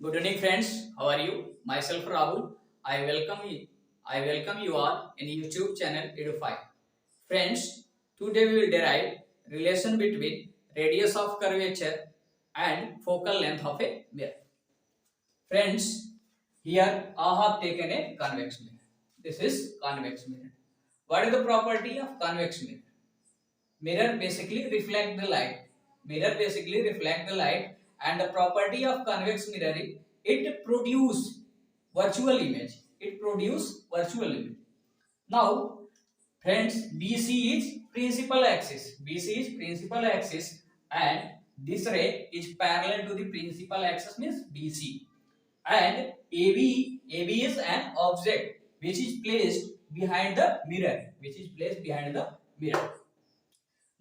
Good evening, friends. How are you? Myself Rahul. I welcome you. I welcome you all in YouTube channel Edufy. Friends, today we will derive relation between radius of curvature and focal length of a mirror. Friends, here I have taken a convex mirror. This is convex mirror. What is the property of convex mirror? Mirror basically reflect the light. Mirror basically reflect the light, and the property of convex mirror is it produce virtual image. It produce virtual image. Now, friends, BC is principal axis. BC is principal axis, and this ray is parallel to the principal axis means BC. And AB is an object which is placed behind the mirror. Which is placed behind the mirror.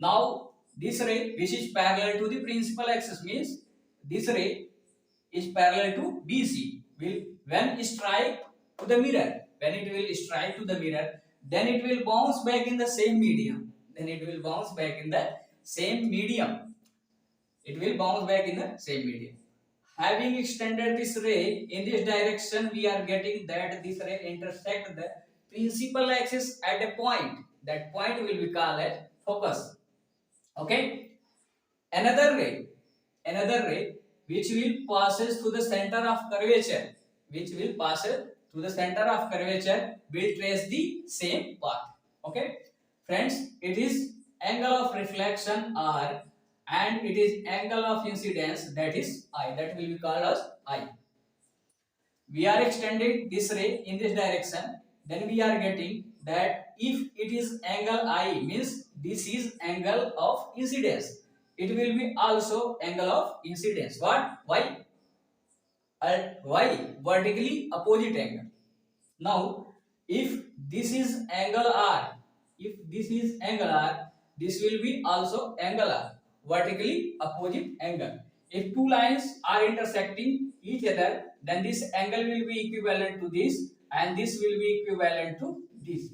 Now, this ray which is parallel to the principal axis means this ray is parallel to BC. Will when strike to the mirror, when it will strike to the mirror, then it will bounce back in the same medium. Then it will bounce back in the same medium. It will bounce back in the same medium. Having extended this ray in this direction, we are getting that this ray intersect the principal axis at a point. That point will be called as focus. Okay, another ray which will passes through the center of curvature, which will pass through the center of curvature, will trace the same path. Okay, friends, it is angle of reflection R and it is angle of incidence, that is I, that will be called as I. We are extending this ray in this direction, then we are getting that if it is angle I means this is angle of incidence, it will be also angle of incidence. What? Why? Why? Vertically opposite angle. Now, if this is angle R, if this is angle R, this will be also angle R, vertically opposite angle. If two lines are intersecting each other, then this angle will be equivalent to this and this will be equivalent to this.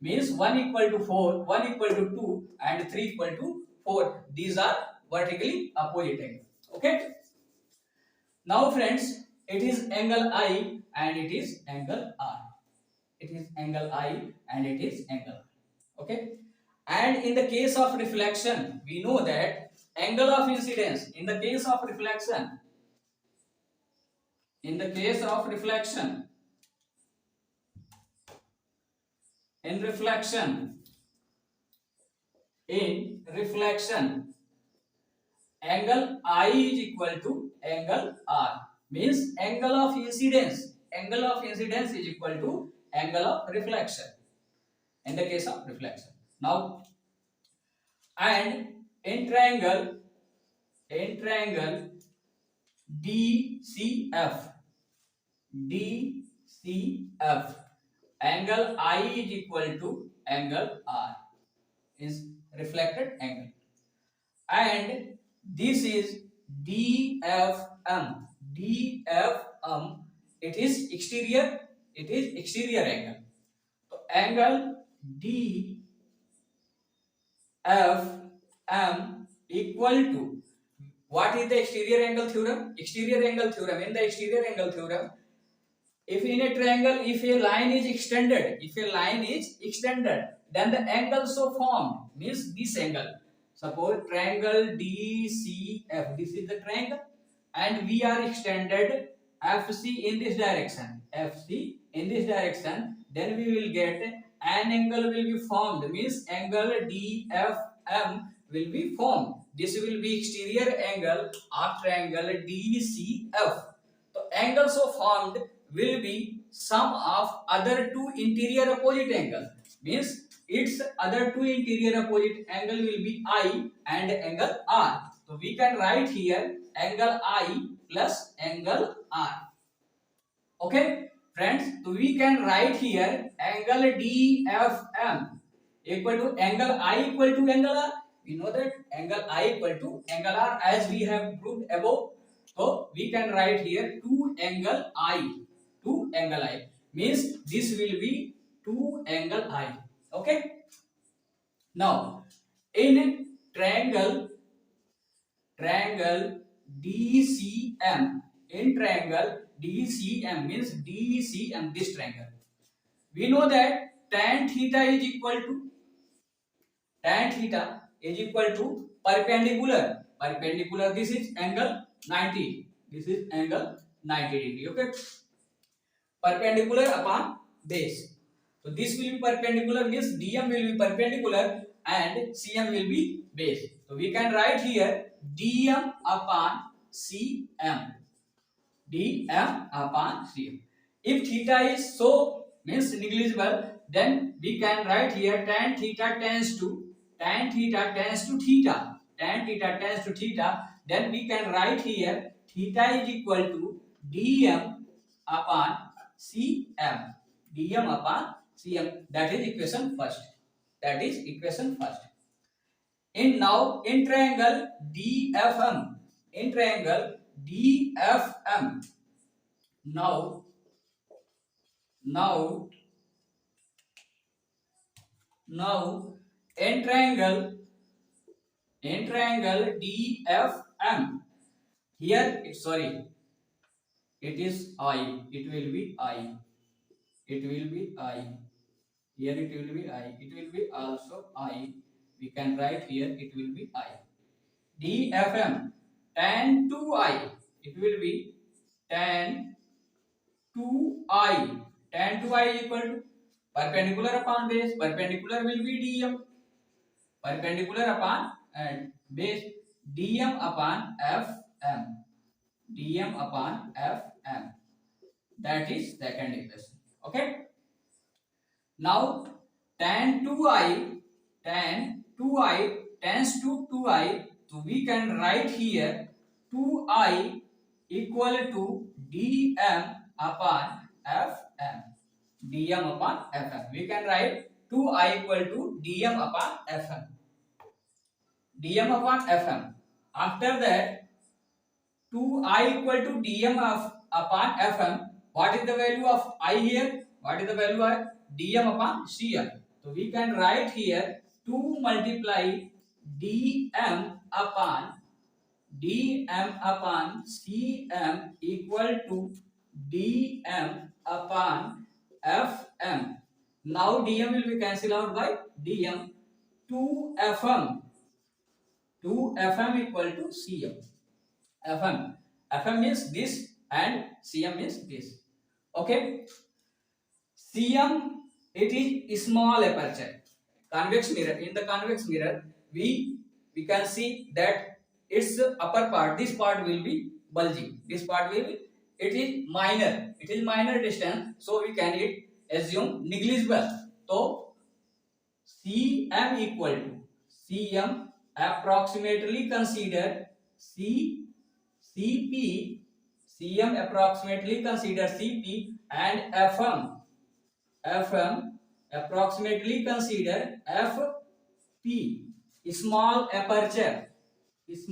Means 1 equal to 4, 1 equal to 2 and 3 equal to 4. These are vertically opposite angle. Okay. Now friends, it is angle I and it is angle R. It is angle I and it is angle R. Okay. And in the case of reflection, we know that angle of incidence, in the case of reflection, in reflection, angle I is equal to angle R. Means angle of incidence is equal to angle of reflection in the case of reflection. Now, and in triangle DCF, angle I is equal to angle R, is reflected angle, and this is DFM. It is exterior angle. So angle DFM equal to, what is the exterior angle theorem? In the exterior angle theorem, if in a triangle, if a line is extended, then the angle so formed means this angle. Suppose triangle DCF, this is the triangle, and we are extended FC in this direction, then we will get an angle will be formed, means angle DFM will be formed. This will be exterior angle of triangle DCF. The angle so formed will be sum of other two interior opposite angles. Means its other two interior opposite angle will be I and angle R. So we can write here angle I plus angle R. Okay, friends. So we can write here angle DFM equal to angle I equal to angle R. We know that angle I equal to angle R as we have proved above. So we can write here 2 angle I. Means this will be 2 angle I. Okay. Now in triangle DCM, in triangle DCM means DCM, this triangle. We know that tan theta is equal to perpendicular. Perpendicular. This is angle 90. This is angle 90 degree. Okay. Perpendicular upon base. So this will be perpendicular means DM will be perpendicular and CM will be base. So we can write here DM upon CM. DM upon CM. If theta is so means negligible, then we can write here tan theta tends to theta. Tan theta tends to theta. Then we can write here theta is equal to DM upon CM. DM upon CM. That is equation first. In triangle DFM. Now in triangle DFM. Here, sorry, it is I. It will be I. Here it will be I. It will be also I. We can write here. It will be I. DFM. Tan 2I. It will be tan 2I. Tan 2I is equal to perpendicular upon base. Perpendicular will be DM. Perpendicular upon and base. DM upon FM. DM upon FM. That is second equation. Okay. Now tan 2I tends to 2I. So we can write here 2I equal to DM upon FM. DM upon FM. We can write 2I equal to DM upon FM. DM upon FM. After that, 2I equal to DM upon FM. What is the value of I here? What is the value of DM upon CM? So we can write here 2 multiply DM upon CM equal to DM upon FM. Now DM will be cancelled out by DM. 2FM equal to CM. FM means this and CM means this. Okay. CM, it is small aperture. Convex mirror. In the convex mirror, we can see that its upper part, this part will be bulging. This part will be, it is minor. It is minor distance, so we can assume negligible. So CM equal to CM approximately consider CP. CM approximately consider CP and FM approximately consider FP. Small aperture. This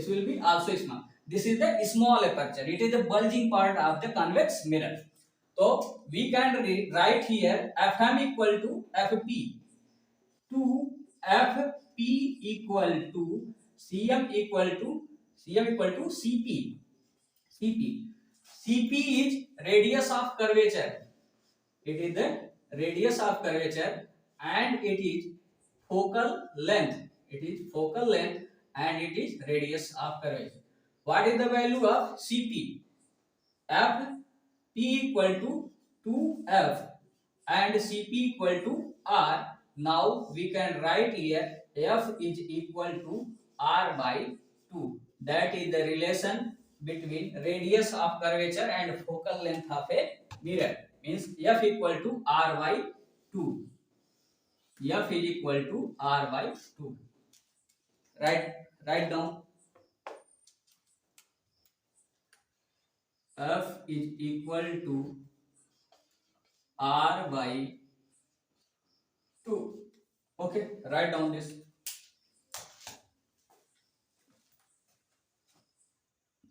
will be also small. This is the small aperture. It is the bulging part of the convex mirror. So we can write here FM equal to FP. To FP equal to CM equal to CP. CP is radius of curvature. It is the radius of curvature and it is focal length. And it is radius of curvature. What is the value of CP? FP equal to 2F and CP equal to R. Now we can write here F is equal to R by 2. That is the relation between radius of curvature and focal length of a mirror. Means F equal to R by 2. F is equal to R by 2. Write down. F is equal to R by 2. Okay, write down this.